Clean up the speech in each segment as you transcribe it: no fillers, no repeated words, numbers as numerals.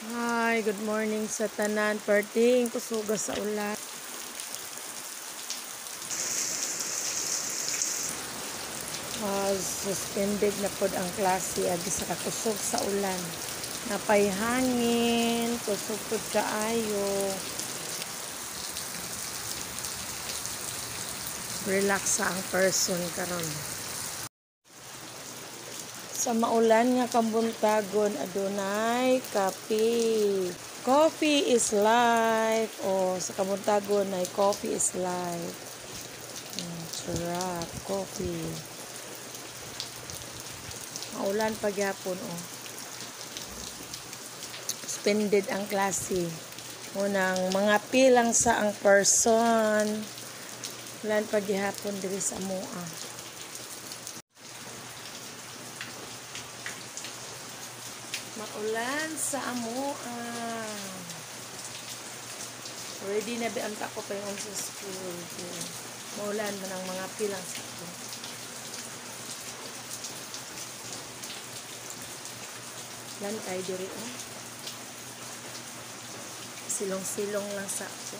Hi, good morning sa tanan. Perting kusuga sa ulan. Suspended na pod ang klase agi sa kakusog sa ulan. Napay hangin, kusog pod kaayo. Relax sa ang person karon. Sa maulan nga kambuntagon adunay kape. Coffee is life. O sa kambuntagon ay coffee is life. Sarap, coffee. Maulan pagyapon o. Suspended ang klase. Unang mga pilang sa ang person. Ulan pagyapon diri sa mua. Maulan sa amua. Ready na ba ang tako pa yung sa school. Maulan man ang mga pilang sa ako. Lan tayo diri o. Silong-silong lang sa ako.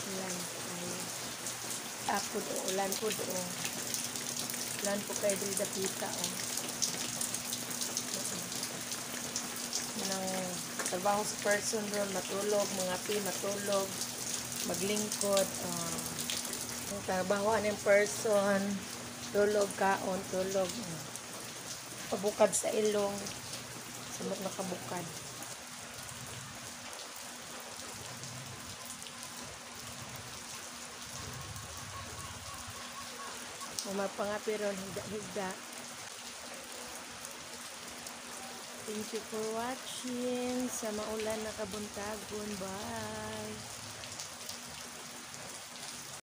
Ulan tayo. Ako do, ulan po do. Ulan po kayo diri dapita o. Nang trabaho sa person doon, matulog, mga matulog, maglingkod. Ang trabaho ng person, tulog, kaon, tulog. Pabukad sa ilong, samot nakabukad. Mapangapiron, higda-higda. Thank you for watching sa maulan na kabuntagon. Bye!